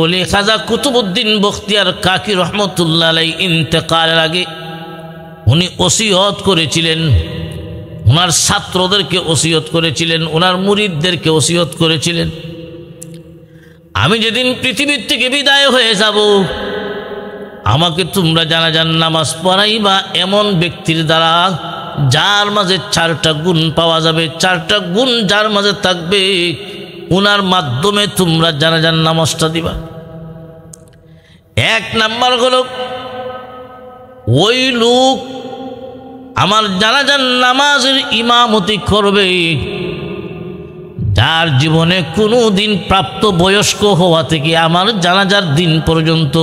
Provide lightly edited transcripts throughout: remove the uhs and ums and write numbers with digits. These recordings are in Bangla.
ওলি খাজা কুতুবউদ্দিন বখতিয়ার কাকি রহমতুল্লাহ আলাইহি ইন্তেকালের আগে উনি ওসিয়ত করেছিলেন, ওনার ছাত্রদেরকে ওসিয়ত করেছিলেন, ওনার মুরিদদেরকে ওসিয়ত করেছিলেন, আমি যেদিন পৃথিবীর থেকে বিদায় হয়ে যাব আমাকে তোমরা জানাজার নামাজ পড়াইবা এমন ব্যক্তির দ্বারা যার মাঝে 4টা গুণ পাওয়া যাবে। 4টা গুণ যার মাঝে থাকবে ওনার মাধ্যমে তোমরা জানাজার নামাজটা দিবা। 1 নাম্বার হলো ওই লোক আমার জানাজার নামাজের ইমামতি করবে যার জীবনে কোনো দিন প্রাপ্ত বয়স্ক হওয়া থেকে আমার জানাজার দিন পর্যন্ত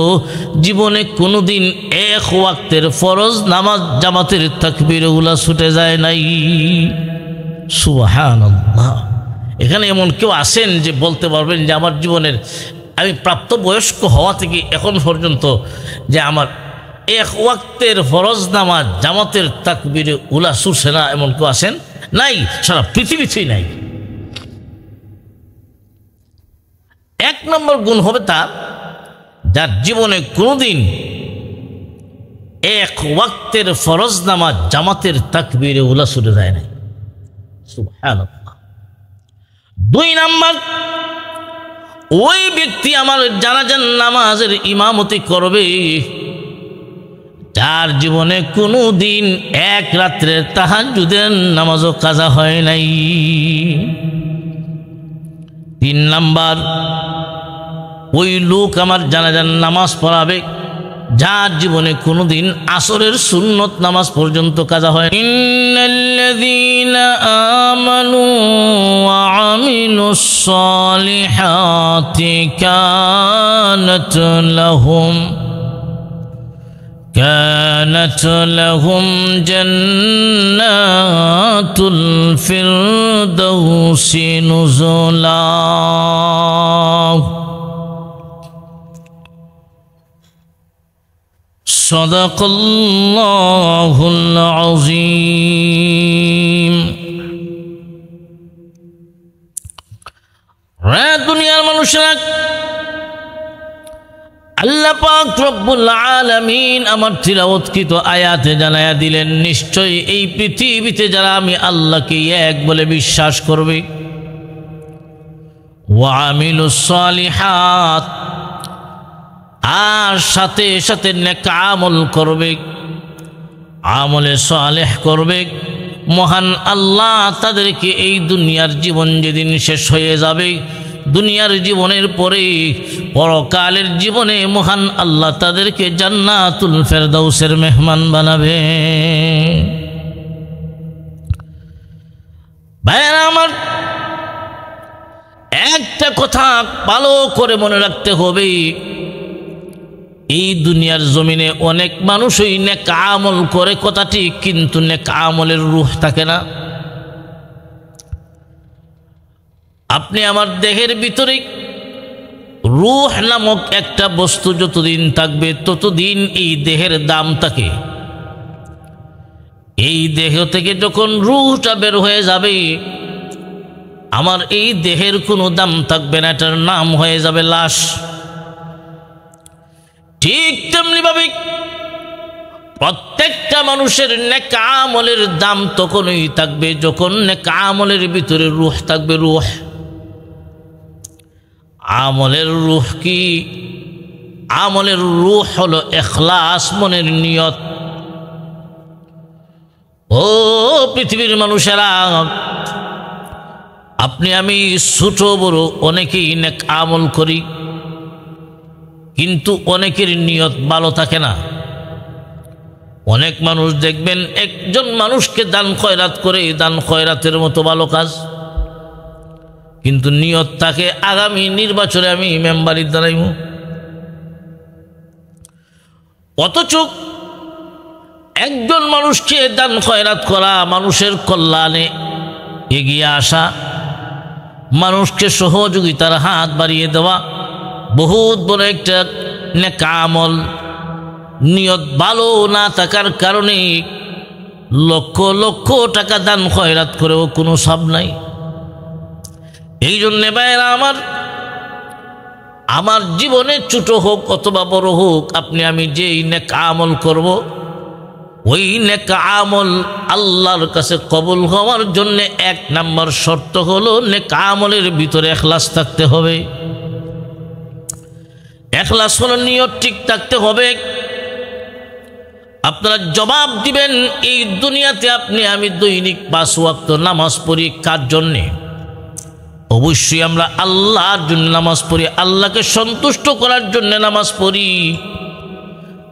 জীবনে কোনো দিন 1 ওয়াক্তের ফরজ নামাজ জামাতের তাকবীরে উলা ছুটে যায় নাই। সুবহানাল্লাহ। এখানে এমন কেউ আছেন যে বলতে পারবেন যে আমার জীবনের আমি প্রাপ্ত বয়স্ক হওয়া থেকে এখন পর্যন্ত যে আমার 1 ওয়াক্তের ফরজ নামাজ জামাতের তাকবীরে উলা ছুটছে না, এমন কেউ আছেন? নাই, সারা পৃথিবীতেই নাই। 1 নম্বর গুণ হবে তার যার জীবনে কোনোদিন 1 ওয়াক্তের ফরজ নামাজ জামাতের তাকবীরে উলা ছুটে যায় নাই। সুবহানাল্লাহ। 2 নাম্বার ওই ব্যক্তি আমার জানাজার নামাজের ইমামতি করবে যার জীবনে কোনো দিন 1 রাত্রের তাহাজ্জুদের নামাজও কাজা হয় নাই। 3 নাম্বার ওই লোক আমার জানাজার নামাজ পড়াবে যার জীবনে কোনোদিন আসরের সুন্নত নামাজ পর্যন্ত কাজা হয়। ইন্নাল্লাযীনা আমানু ওয়া আমিলুস সালিহাতি كانت لهم جنات الفردوس نزلا صدق الله العظيم। দুনিয়ার মানুষরা আল্লাহ পাক রব্বুল আলামিন আমার তিলাওয়াতকৃত আয়াতে জানায়া দিলেন নিশ্চয়ই এই পৃথিবীতে যারা আমি আল্লাহকে এক বলে বিশ্বাস করবে ওয়া আমিলুস সালিহাত আর সাথে সাথে নেক আমল করবে, আমলে সালেহ করবে, মহান আল্লাহ তাদেরকে এই দুনিয়ার জীবন যেদিন শেষ হয়ে যাবে, দুনিয়ার জীবনের পরে পরকালের জীবনে মহান আল্লাহ তাদেরকে জান্নাতুল ফেরদাউসের মেহমান বানাবে। ভাইরা আমার, একটা কথা ভালো করে মনে রাখতে হবে, এই দুনিয়ার জমিনে অনেক মানুষই নেক আমল করে কথাটি, কিন্তু নেক আমলের রূহ থাকে না। আপনি আমার দেহের ভিতরে রূহ নামক একটা বস্তু যতদিন থাকবে ততদিন এই দেহের দাম থাকে। এই দেহ থেকে যখন রূহটা বের হয়ে যাবে আমার এই দেহের কোনো দাম থাকবে না, এটার নাম হয়ে যাবে লাশ। ঠিক তেমনি ভাবে প্রত্যেকটা মানুষের নেক আমলের দাম তখনই থাকবে যখন নেক আমলের ভিতরে রূহ থাকবে। রূহ, আমলের রূহ কি? আমলের রূহ হলো ইখলাস, মনের নিয়ত। ও পৃথিবীর মানুষেরা, আপনি আমি ছোট বড় অনেকেই নেক আমল করি, কিন্তু অনেকের নিয়ত ভালো থাকে না। অনেক মানুষ দেখবেন একজন মানুষকে দান খয়রাত করে, দান খয়রাতের মতো ভালো কাজ, কিন্তু নিয়ত থাকে আগামী নির্বাচনে আমি মেম্বারি দাঁড়াইব। অথচ একজন মানুষকে দান খয়রাত করা, মানুষের কল্যাণে এগিয়ে আসা, মানুষকে সহযোগিতার হাত বাড়িয়ে দেওয়া বহুত বড় একটা নেক আমল। নিয়ত ভালো না থাকার কারণে লক্ষ লক্ষ টাকা দান খয়রাত করেও কোনো সব নাই। এই জন্যে ভাইরা আমার, আমার জীবনে ছোট হোক অথবা বড় হোক, আপনি আমি যেই নেক আমল করব, ওই নেক আমল আল্লাহর কাছে কবুল হওয়ার জন্য 1 নম্বর শর্ত হলো নেক আমলের ভিতরে ইখলাস থাকতে হবে। ইখলাস হলো নিয়ত ঠিক থাকতে হবে। আপনারা জবাব দিবেন, এই দুনিয়াতে আপনি আমি দৈনিক 5 ওয়াক্ত নামাজ পড়ি কার জন্যে? অবশ্যই আমরা আল্লাহর জন্য নামাজ পড়ি, আল্লাহকে সন্তুষ্ট করার জন্য নামাজ পড়ি।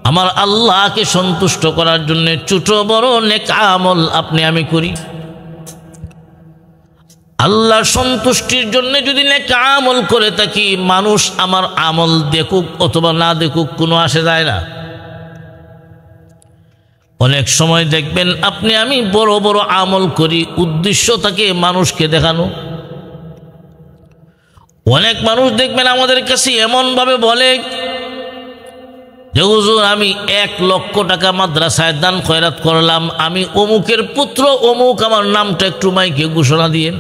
আমার আল্লাহকে সন্তুষ্ট করার জন্য ছোট বড় নেক আমল আপনি আমি করি। আল্লাহর সন্তুষ্টির জন্য যদি নেক আমল করে থাকি, মানুষ আমার আমল দেখুক অথবা না দেখুক কোনো আসে যায় না। অনেক সময় দেখবেন আপনি আমি বড় বড় আমল করি, উদ্দেশ্য থাকে মানুষকে দেখানো। অনেক মানুষ দেখবেন আমাদের কাছে এমনভাবে বলে যে হুজুর আমি 1 লক্ষ টাকা মাদ্রাসায় দান খয়রাত করলাম, আমি অমুকের পুত্র অমুক, আমার নামটা একটু মাইকে ঘোষণা দিয়ে।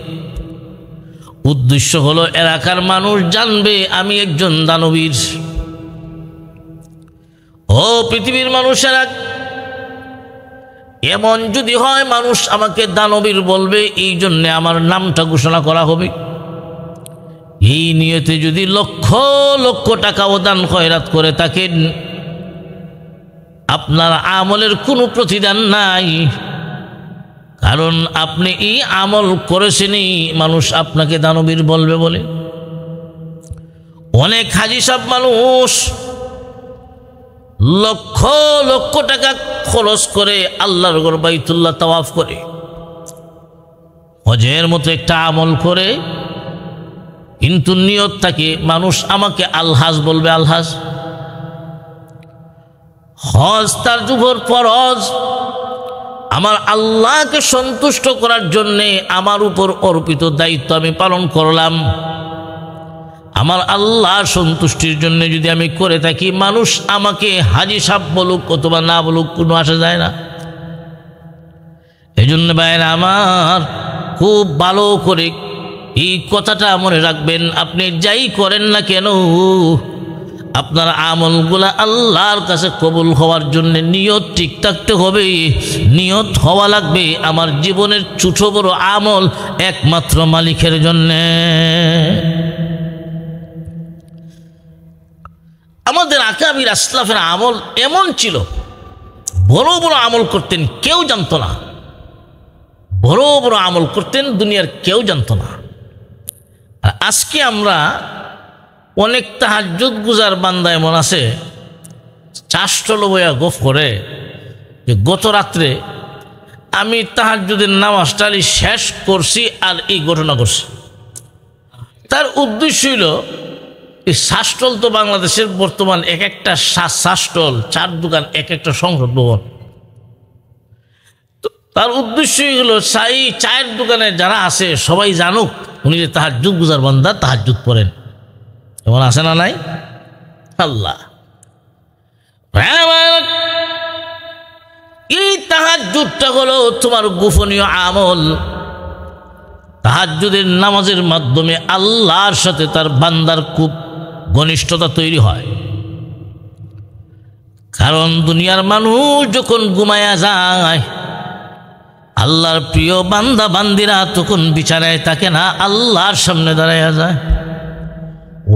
উদ্দেশ্য হলো এলাকার মানুষ জানবে আমি একজন দানবীর। ও পৃথিবীর মানুষেরা, এমন যদি হয় মানুষ আমাকে দানবীর বলবে, এই জন্যে আমার নামটা ঘোষণা করা হবে। এই নিয়তে যদি লক্ষ লক্ষ টাকাও দান খয়রাত করে থাকেন, আপনার আমলের কোনো প্রতিদান নাই। কারণ আপনি এই আমল করেছেনই মানুষ আপনাকে দানবীর বলবে বলে। অনেক হাজি সাহেব মানুষ লক্ষ লক্ষ টাকা খরচ করে আল্লাহর ঘর বাইতুল্লাহ তাওয়াফ করে, হজের মতো একটা আমল করে, কিন্তু নিয়ত থাকে মানুষ আমাকে আলহাজ বলবে, আলহাজ। হজ তার উপর ফরজ, আমার আল্লাহকে সন্তুষ্ট করার জন্যে আমার উপর অর্পিত দায়িত্ব আমি পালন করলাম। আমার আল্লাহর সন্তুষ্টির জন্য যদি আমি করে থাকি, মানুষ আমাকে হাজি সাহেব বলুক অথবা না বলুক কোনো আসা যায় না। এই জন্য ভাইরা আমার, খুব ভালো করে এই কথাটা মনে রাখবেন। আপনি যাই করেন না কেন, আপনার আমলগুলা আল্লাহর কাছে কবুল হওয়ার জন্য নিয়ত ঠিক থাকতে হবে। নিয়ত হওয়া লাগবে আমার জীবনের ছোট বড় আমল একমাত্র মালিকের জন্যে। আমাদের আকাবির আসলাফের আমল এমন ছিল, বড় বড় আমল করতেন, কেউ জানতো না। বড় বড় আমল করতেন, দুনিয়ার কেউ জানতো না। আর আজকে আমরা অনেক তাহাজ্জুদ গুজার বান্দা এমন আছে, চাষটল বইয়া গফ করে যে গত রাত্রে আমি তাহাজ্জুদের নামাজটা শেষ করছি আর এই ঘটনা করছি। তার উদ্দেশ্য হইল, এই শাসটল তো বাংলাদেশের বর্তমান এক একটা শাসটল, 4 দোকান, এক একটা সংসদ ভবন। তার উদ্দেশ্য হলো চায়ের দোকানে যারা আছে সবাই জানুক উনি যে তাহাজ্জুদ গুজার বান্দা, তাহাজ্জুদ পড়েন। এমন আছে না নাই? আল্লাহ, এই তাহাজ্জুদটা হলো তোমার গোপনীয় আমল। তাহাজ্জুদের নামাজের মাধ্যমে আল্লাহর সাথে তার বান্দার খুব ঘনিষ্ঠতা তৈরি হয়। কারণ দুনিয়ার মানুষ যখন ঘুমায়া যায়, আল্লাহর প্রিয় বান্দা বান্দিরা তখন বিছানায় থাকে না, আল্লাহর সামনে দাঁড়ায়া যায়।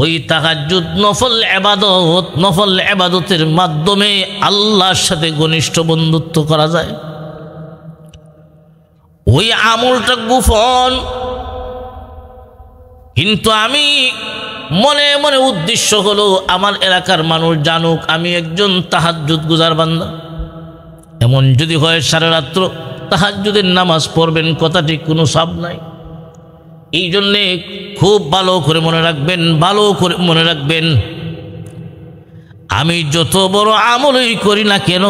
ওই তাহাজ্জুদ নফল ইবাদতের মাধ্যমে আল্লাহর সাথে ঘনিষ্ঠ বন্ধুত্ব করা যায়। ওই আমলটা গোপন, কিন্তু আমি মনে মনে উদ্দেশ্য হলো আমার এলাকার মানুষ জানুক আমি একজন তাহাজ্জুদ গুজার বান্দা। এমন যদি হয় সারা রাত্র তাহাজ্জুদের নামাজ পড়বেন, কথাটি কোনো সব নাই। এই জন্যে খুব ভালো করে মনে রাখবেন, ভালো করে মনে রাখবেন, আমি যত বড় আমলই করি না কেন,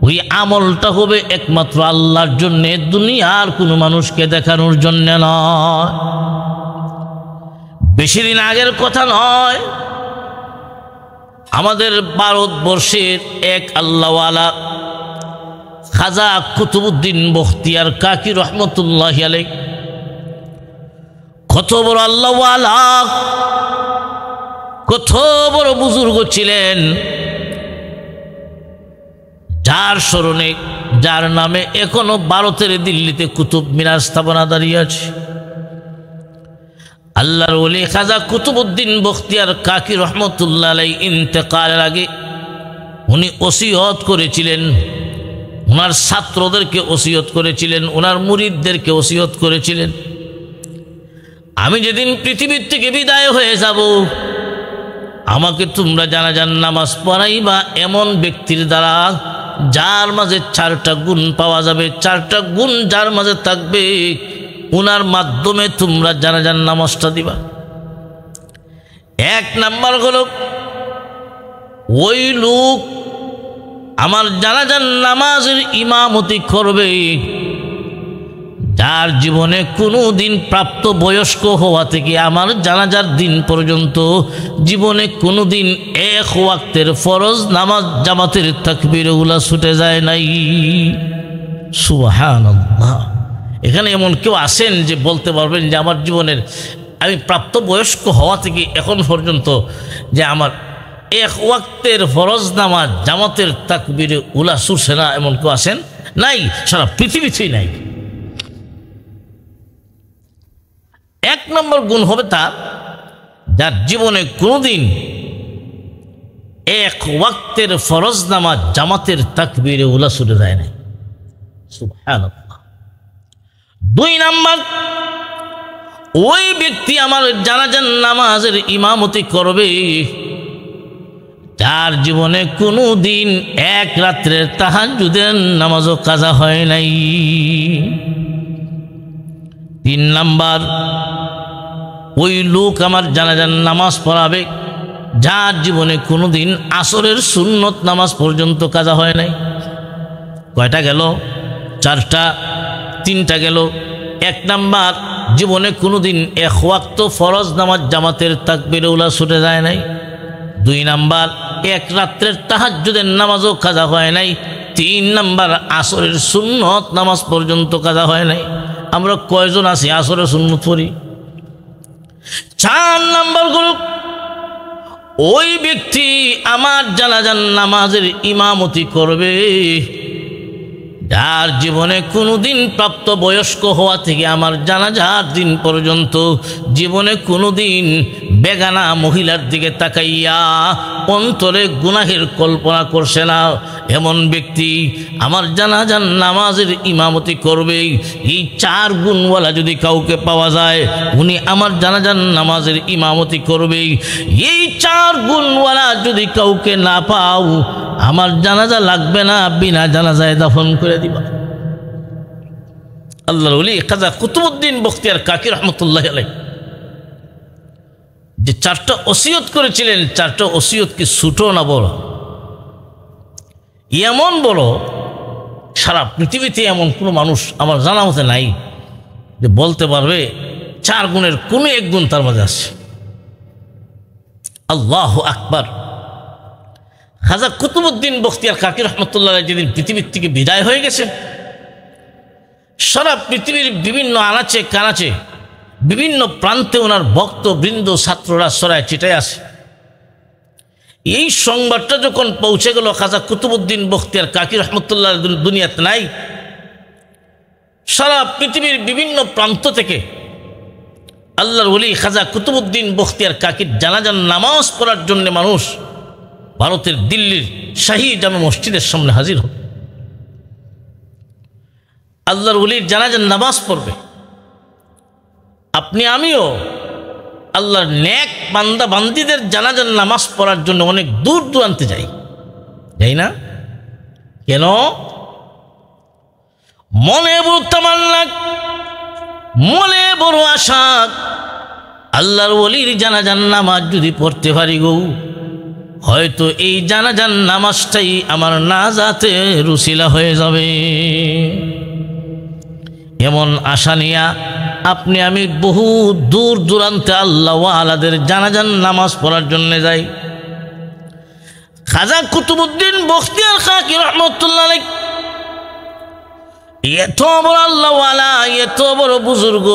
ওই আমলটা হবে একমাত্র আল্লাহর জন্যে, দুনিয়ার কোনো মানুষকে দেখানোর জন্য নয়। বেশি দিন আগের কথা নয়, আমাদের ভারতবর্ষের এক আল্লাহওয়ালা খাজা কুতুবউদ্দিন বখতিয়ার কাকি রহমতুল্লাহ আলাইহি, কত বড় আল্লাহওয়ালা, কত বড় বুজুর্গ ছিলেন, যার স্মরণে, যার নামে এখনো ভারতের দিল্লিতে কুতুব মিনার স্থাপনা দাঁড়িয়ে আছে। আল্লাহর ওলি খাজা কুতুবউদ্দিন বখতিয়ার কাকি রহমতুল্লাহ আলাইহি ইন্তেকালের আগে উনি ওসিয়ত করেছিলেন, ওনার ছাত্রদেরকে ওসিয়ত করেছিলেন, ওনার মুরিদদেরকে ওসিয়ত করেছিলেন, আমি যেদিন পৃথিবীর থেকে বিদায় হয়ে যাব আমাকে তোমরা জানাজার নামাজ পড়াইবা এমন ব্যক্তির দ্বারা যার মাঝে 4টা গুণ পাওয়া যাবে, 4টা গুণ যার মাঝে থাকবে ওনার মাধ্যমে তোমরা জানাজার নামাজটা দিবা। 1 নাম্বার হলো ওই লোক আমার জানাজার নামাজের ইমামতি করবে যার জীবনে কোনো দিন প্রাপ্ত বয়স্ক হওয়া থেকে আমার জানাজার দিন পর্যন্ত জীবনে কোনো দিন 1 ওয়াক্তের ফরজ নামাজ জামাতের তাকবীর উলা ছুটে যায় নাই। সুবহানাল্লাহ। এখানে এমন কেউ আছেন যে বলতে পারবেন যে আমার জীবনের আমি প্রাপ্ত বয়স্ক হওয়া থেকে এখন পর্যন্ত যে আমার 1 ওয়াক্তের ফরজ নামাজ জামাতের তাকবীর উলা ছুটছে না, এমন কেউ আছেন? নাই, সারা পৃথিবীতেই নাই। 1 নম্বর গুণ হবে তার যার জীবনে কোনোদিন 1 ওয়াক্তের ফরজ নামাজ জামাতের তাকবীরে উলা ছুটে যায় না। সুবহানাল্লাহ। 2 নাম্বার ওই ব্যক্তি আমার জানাজার নামাজের ইমামতি করবে যার জীবনে কোনো দিন 1 রাত্রের তাহাজ্জুদের নামাজও কাজা হয় নাই। 3 নাম্বার ওই লোক আমার জানাজার নামাজ পড়াবে যার জীবনে কোনো দিন আসরের সুন্নত নামাজ পর্যন্ত কাজা হয় নাই। কয়টা গেল? 4টা। 3টা গেল। 1 নাম্বার জীবনে কোনো দিন 1 ওয়াক্ত ফরজ নামাজ জামাতের তাকবীরে উলা ছুটে যায় নাই। 2 নাম্বার 1 রাত্রের তাহাজ্জুদের নামাজও কাজা হয় নাই। 3 নাম্বার আসরের সুন্নত নামাজ পর্যন্ত কাজা হয় নাই। আমরা কয়জন আছি আসরের সুন্নত পড়ি? 4 নাম্বার গ্রুপ ওই ব্যক্তি আমার জানাজার নামাজের ইমামতি করবে যার জীবনে কোনোদিন প্রাপ্ত বয়স্ক হওয়া থেকে আমার জানাজার দিন পর্যন্ত জীবনে কোনোদিন বেগানা মহিলার দিকে তাকাইয়া অন্তরে গুনাহের কল্পনা করছে না এমন ব্যক্তি আমার জানাজার নামাজের ইমামতি করবে। এই 4 গুণওয়ালা যদি কাউকে পাওয়া যায় উনি আমার জানাজার নামাজের ইমামতি করবে। এই 4 গুণওয়ালা যদি কাউকে না পাও আমার জানাজা লাগবে না, বিনা জানাজায় দাফন করে দিবা। আল্লাহর ওলি খাজা কুতুবউদ্দিন বখতিয়ার কাকি রহমতুল্লাহ আলাইহি যে 4টা ওসিয়ত করেছিলেন, 4টা ওসিয়ত কি ছোট না বড়? এমন বড় সারা পৃথিবীতে এমন কোনো মানুষ আমার জানা মতে নাই যে বলতে পারবে 4 গুণের কোনো 1 গুণ তার মাঝে আছে। আল্লাহু আকবার। খাজা কুতুবউদ্দিন বখতিয়ার কাকি রহমতুল্লাহ যেদিন পৃথিবীর থেকে বিদায় হয়ে গেছে সারা পৃথিবীর বিভিন্ন আনাচে কানাচে বিভিন্ন প্রান্তে ওনার ভক্ত বৃন্দ ছাত্ররা সরায় চিটায় আছে। এই সংবাদটা যখন পৌঁছে গেল খাজা কুতুবউদ্দিন বখতিয়ার কাকি রহমতুল্লাহ দুনিয়াতে নাই, সারা পৃথিবীর বিভিন্ন প্রান্ত থেকে আল্লাহর ওলি খাজা কুতুবউদ্দিন বখতিয়ার কাকির জানাজার নামাজ পড়ার জন্য মানুষ ভারতের দিল্লির শাহী জামে মসজিদের সামনে হাজির হবে। আল্লাহর ওলির জানাজার নামাজ পড়বে। আপনি আমিও আল্লাহর নেক বান্দা বান্দীদের জানাজার নামাজ পড়ার জন্য অনেক দূর দূরান্তে যাই না কেন? মনে বড় তামান্না, মনে বড় আশা, আল্লাহর ওলির জানাজার নামাজ যদি পড়তে পারি গো হয়তো এই জানাজার নামাজটাই আমার নাজাতের উসিলা হয়ে যাবে। এমন আশা নিয়া আপনি আমি বহু দূর দূরান্তে আল্লাহ ওয়ালাদের জানাজার নামাজ পড়ার জন্য যাই। খাজা কুতুবউদ্দিন বখতিয়ার কাকি রহমতুল্লাহ আলাইহি এত বড় আল্লাহ ওয়ালা, এত বড় বুজুর্গ,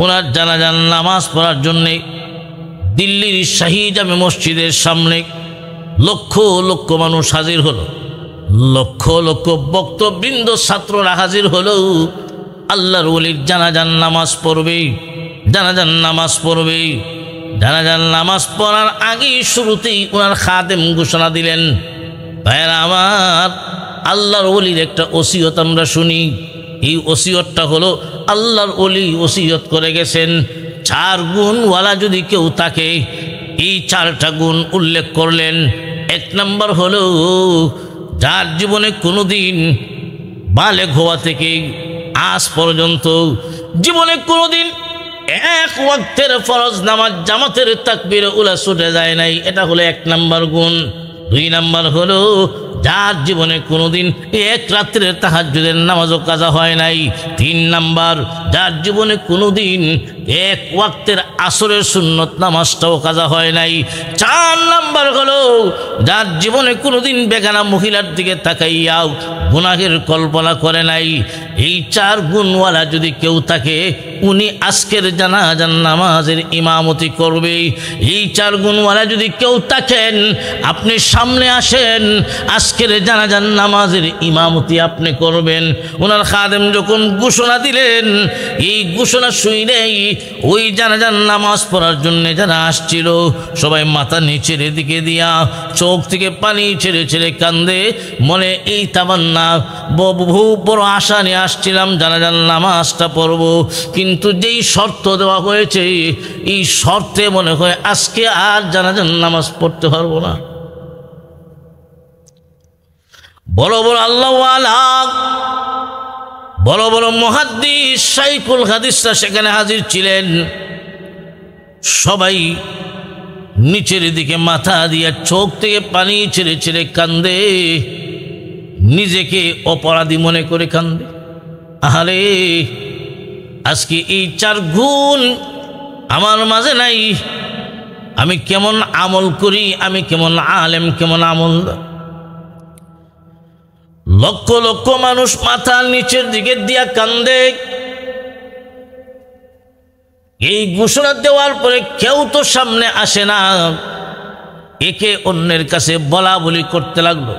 ওনার জানাজার নামাজ পড়ার জন্যে দিল্লির শাহী জামে মসজিদের সামনে লক্ষ লক্ষ মানুষ হাজির হলো, লক্ষ লক্ষ বক্তবৃন্দ ছাত্ররা হাজির হলো। আল্লাহর ওলির জানাজার নামাজ পড়বে, জানাজার নামাজ পড়বে। জানাজার নামাজ পড়ার আগেই শুরুতেই ওনার খাদেম ঘোষণা দিলেন, ভাইরা আমার, আল্লাহর ওলির একটা ওসিয়ত আমরা শুনি। এই ওসিয়তটা হলো আল্লাহর ওলি ওসিয়ত করে গেছেন, 4 গুণওয়ালা যদি কেউ থাকে, এই 4টা গুণ উল্লেখ করলেন। 1 নম্বর হলো যার জীবনে কোনোদিন বালেগ হওয়া থেকে আজ পর্যন্ত জীবনে কোনোদিন 1 ওয়াক্তের ফরজ নামাজ জামাতের তাকবীরে উলা ছুটে যায় নাই, এটা হলো 1 নম্বর গুণ। 2 নম্বর হলো যার জীবনে কোনোদিন 1 রাত্রের তাহাজ্জুদের নামাজও কাজা হয় নাই। 3 নম্বর যার জীবনে কোনোদিন 1 ওয়াক্তের আসরের সুন্নত নামাজটাও কাজা হয় নাই। 4 নম্বর হলো যার জীবনে কোনোদিন বেগানা মহিলার দিকে তাকাইয়াও গুনাহের কল্পনা করে নাই। এই 4 গুণওয়ালা যদি কেউ থাকে, উনি আজকের জানাজার নামাজের ইমামতি করবে। এই 4 গুণওয়ালা যদি কেউ থাকেন, আপনি সামনে আসেন, আজকের জানাজার নামাজের ইমামতি আপনি করবেন। ওনার খাদেম যখন ঘোষণা দিলেন, এই ঘোষণা শুনেই ওই জানাজার নামাজ পড়ার জন্য যারা আসছিল সবাই মাথা নিচের দিকে দিয়া চোখ থেকে পানি ছেড়ে ছেড়ে কান্দে, মনে এই তামান্না, বহু বড় আশা নিয়ে আসছিলাম জানাজার নামাজটা পড়ব, কিন্তু যেই শর্ত দেওয়া হয়েছে এই শর্তে মনে হয় আজকে আর জানাজার নামাজ পড়তে পারবো না। বড় বড় আল্লাহওয়ালা, বড় বড় মুহাদ্দিস শাইখুল হাদিসরা সেখানে হাজির ছিলেন। সবাই নিচের দিকে মাথা দিয়ে চোখ থেকে পানি ছেড়ে ছেড়ে কান্দে, নিজেকে অপরাধী মনে করে কান্দে। আহারে, আজকে এই 4 গুণ আমার মাঝে নাই, আমি কেমন আমল করি, আমি কেমন আলেম, কেমন আমল। লক্ষ লক্ষ মানুষ মাথা নিচের দিকে দিয়া কান্দে। এই ঘোষণা দেওয়ার পরে কেউ তো সামনে আসে না, একে অন্যের কাছে বলা বলি করতে লাগলো।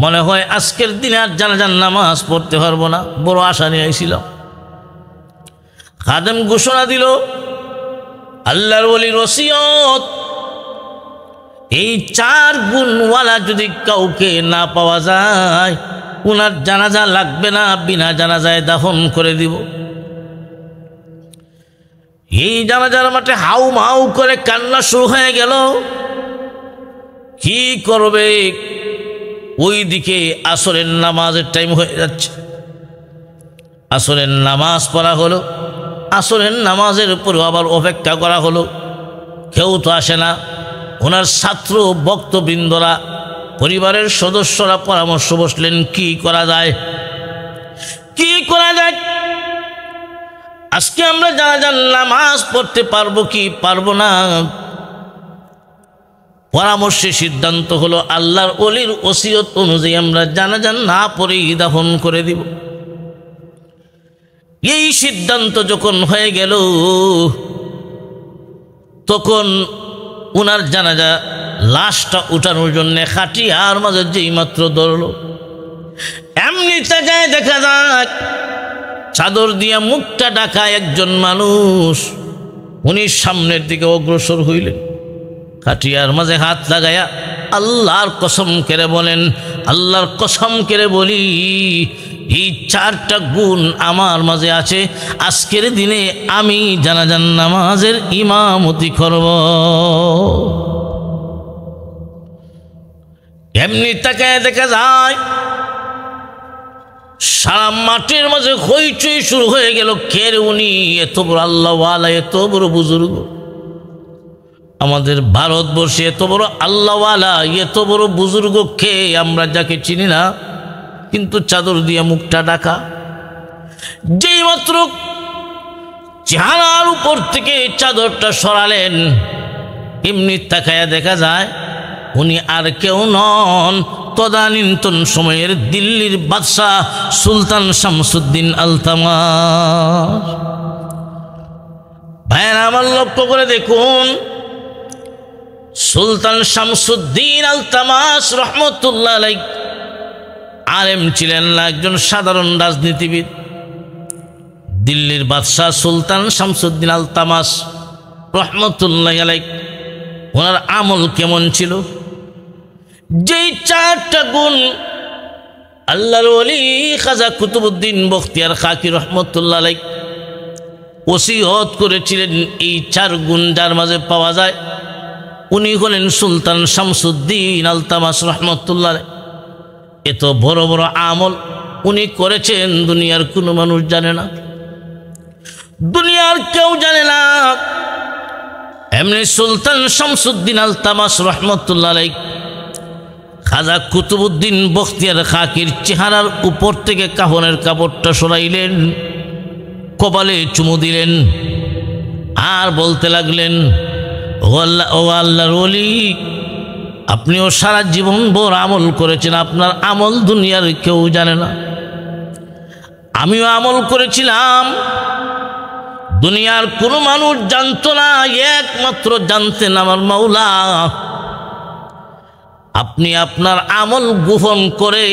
মনে হয় আজকের দিনে আর জানাজার নামাজ পড়তে পারবো না, বড় আশা নিয়ে আইছিলাম। খাদেম ঘোষণা দিল, আল্লাহর ওলির ওসিয়ত, এই 4 গুণওয়ালা যদি কাউকে না পাওয়া যায়, ওনার জানাজা লাগবে না, বিনা জানাজায় দাফন করে দিব। এই জানাজার মাঠে হাউ মাউ করে কান্না শুরু হয়ে গেল। কি করবে? ওই দিকে আসরের নামাজের টাইম হয়ে যাচ্ছে। আসরের নামাজ পড়া হলো, আসরের নামাজের উপরও আবার অপেক্ষা করা হলো, কেউ তো আসে না। ওনার ছাত্র বক্তবৃন্দরা, পরিবারের সদস্যরা পরামর্শ বসলেন, কি করা যায়, কি করা যায়। আজকে আমরা জানাজার নামাজ পড়তে পারবো কি পারবো না? পরামর্শে সিদ্ধান্ত হলো আল্লাহর ওলির ওসিয়ত অনুযায়ী আমরা জানাজার না পড়েই দাফন করে দিব। এই সিদ্ধান্ত যখন হয়ে গেল, তখন ওনার জানাজা লাশটা উঠানোর জন্য খাটিয়ার মাঝে যেই মাত্র ধরলো, এমনি তাকায় দেখা যাক চাদর দিয়া মুখটা ঢাকা একজন মানুষ, উনি সামনের দিকে অগ্রসর হইলেন। খাটিয়ার মাঝে হাত লাগায়া আল্লাহর কসম করে বলেন, আল্লাহর কসম করে বলি, এই 4টা গুণ আমার মাঝে আছে, আজকের দিনে আমি জানাজার নামাজের ইমামতি করব। এমনি তাকায় দেখা যায় সারা মাঠের মাঝে হইচই শুরু হয়ে গেল। কে রে উনি? এত বড় আল্লাহওয়ালা, এত বড় বুজুর্গ। আমাদের ভারতবর্ষে এত বড় আল্লাহওয়ালা, এত বড় বুজুর্গ কে? আমরা যাকে চিনি না, কিন্তু চাদর দিয়ে মুখটা ঢাকা। যেই মাত্র চেহারার উপর থেকে চাদরটা সরালেন, এমনি তাকায়া দেখা যায় উনি আর কেউ নন, তদানীন্তন সময়ের দিল্লির বাদশাহ সুলতান শামসুদ্দিন আলতামাস। ভাইয়েরা আমার লক্ষ্য করে দেখুন, সুলতান শামসুদ্দিন আলতামাস রহমতুল্লাহ আলাইহি আলেম ছিলেন না, একজন সাধারণ রাজনীতিবিদ। দিল্লির বাদশাহ সুলতান শামসুদ্দিন আলতামাস রহমতুল্লাহ আলাইহি ওনার আমল কেমন ছিল? যেই 4টা গুণ আল্লাহর ওলি খাজা কুতুবউদ্দিন বখতিয়ার খাকি রহমতুল্লাহ আলাইহি ওসিয়ত করেছিলেন, এই 4 গুণ যার মাঝে পাওয়া যায় উনি হলেন সুলতান শামসুদ্দিন আলতামাস রহমতুল্লাহ আলাইহি। এত বড় বড় আমল উনি করেছেন, দুনিয়ার কোনো মানুষ জানে না, দুনিয়ার কেউ জানে না। এমনি সুলতান শামসুদ্দিন আলতামাস রহমতুল্লাহ আলাইহি খাজা কুতুবউদ্দিন বখতিয়ার খাকির চেহারার উপর থেকে কাফনের কাপড়টা সরাইলেন, কপালে চুমু দিলেন, আর বলতে লাগলেন, ও আল্লাহর ওলি, আপনিও সারা জীবন ভর আমল করেছেন, আপনার আমল দুনিয়ার কেউ জানে না। আমিও আমল করেছিলাম, দুনিয়ার কোনো মানুষ জানতো না, একমাত্র জানতেন আমার মাওলা। আপনি আপনার আমল গোপন করে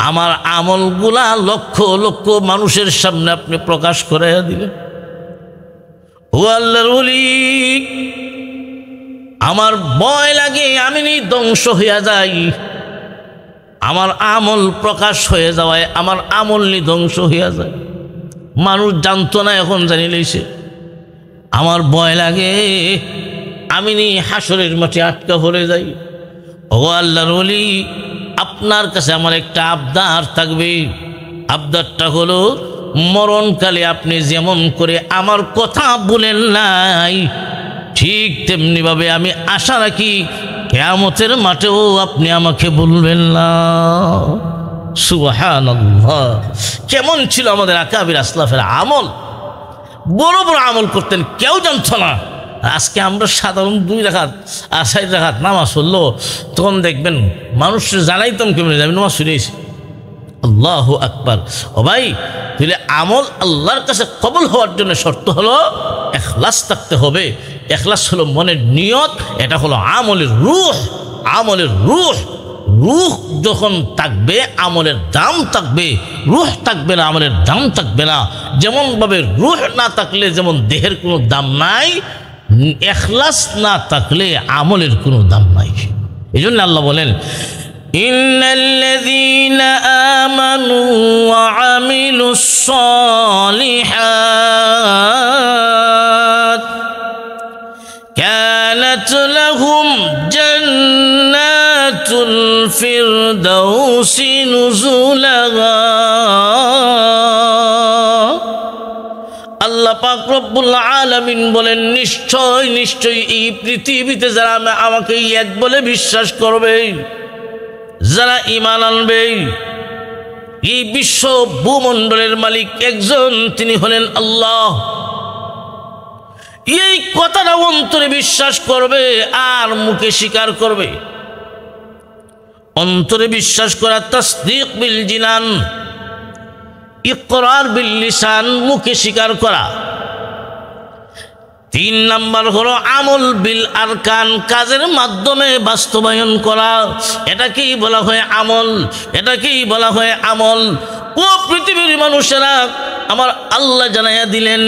আমার আমলগুলা লক্ষ লক্ষ মানুষের সামনে আপনি প্রকাশ করে দিলেন। ও আল্লাহর ওলি, আমার ভয় লাগে আমি ধ্বংস হইয়া যাই, আমার আমল প্রকাশ হয়ে যাওয়ায় আমার আমল ধ্বংস হইয়া যায়। মানুষ জানতো না, এখন জানি লইছে। আমার ভয় লাগে আমি হাসরের মাঠে আটকা পড়ে যাই। ও আল্লাহর ওলি, আপনার কাছে আমার একটা আবদার থাকবে। আবদারটা হলো, মরণকালে আপনি যেমন করে আমার কথা বলেন নাই, ঠিক তেমনিভাবে আমি আশা রাখি কিয়ামতের মাঠেও আপনি আমাকে বলবেন না। সুবহানাল্লাহ। কেমন ছিল আমাদের আকাবির আসলাফের আমল, বড় বড় আমল করতেন, কেউ জানত না। আজকে আমরা সাধারণ 2 রাকাত আর 4 রাকাত নামাজ পড়লো, তখন দেখবেন মানুষ জানাইতাম কেমন যাবে নামাজ পড়েছি। আল্লাহু আকবার। ও ভাই, তাহলে আমল আল্লাহর কাছে কবুল হওয়ার জন্য শর্ত হলো ইখলাস থাকতে হবে। ইখলাস হলো মনের নিয়ত, এটা হলো আমলের রূহ। আমলের রূহ, রূহ যখন থাকবে আমলের দাম থাকবে, রূহ থাকবে না আমলের দাম থাকবে না। যেমনভাবে রূহ না থাকলে যেমন দেহের কোনো দাম নাই, ইখলাস না থাকলে আমলের কোনো দাম নাই। এই জন্য আল্লাহ বলেন, ইন্নাল্লাযীনা আমানু ওয়া আমিলুস সালিহাত কানাত লাহুম জান্নাতুল ফিরদাউসি নুজুলা। আল্লাহ পাক রব্বুল আলামিন বলেন, নিশ্চয় নিশ্চয় এই পৃথিবীতে যারা আমাকে এক বলে বিশ্বাস করবে, যারা ঈমান আনবে, এই বিশ্ব ভূমণ্ডলের মালিক একজন, তিনি হলেন আল্লাহ। এই কথাটা অন্তরে বিশ্বাস করবে আর মুখে স্বীকার করবে। অন্তরে বিশ্বাস করা তাসদীক বিল জিনান, ইকরার বিল লিসান, মুখে স্বীকার করা। 3 নাম্বার হলো আমল বিল আরকান, কাজের মাধ্যমে বাস্তবায়ন করা। এটাকেই বলা হয় আমল, এটাকেই বলা হয় আমল। ও পৃথিবীর মানুষেরা, আমার আল্লাহ জানাইয়া দিলেন,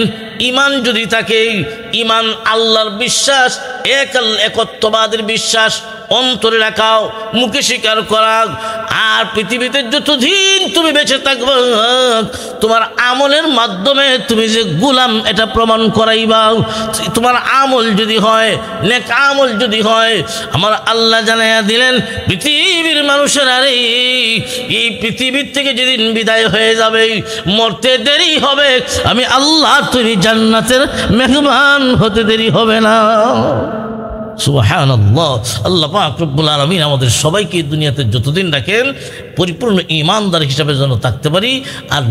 ঈমান যদি থাকে, ঈমান আল্লাহর বিশ্বাস, একত্ববাদের বিশ্বাস অন্তরে রাখাও, মুখে স্বীকার করা। আর পৃথিবীতে যতদিন তুমি বেঁচে থাকবে, তোমার আমলের মাধ্যমে তুমি যে গোলাম এটা প্রমাণ করাইবা। তোমার আমল যদি হয়, নেক আমল যদি হয়, আমার আল্লাহ জানাইয়া দিলেন, পৃথিবীর মানুষেরা রে, এই পৃথিবীর থেকে যেদিন বিদায় হয়ে যাবে, মরতে দেরি হবে, আমি আল্লাহ তুমি জান্নাতের মেহমান হতে দেরি হবে না। সুবহানাল্লাহ। আল্লাহ পাক রব্বুল আলামিন আমাদের সবাইকে দুনিয়াতে যতদিন রাখেন পরিপূর্ণ ঈমানদার হিসাবে যেন থাকতে পারি। আর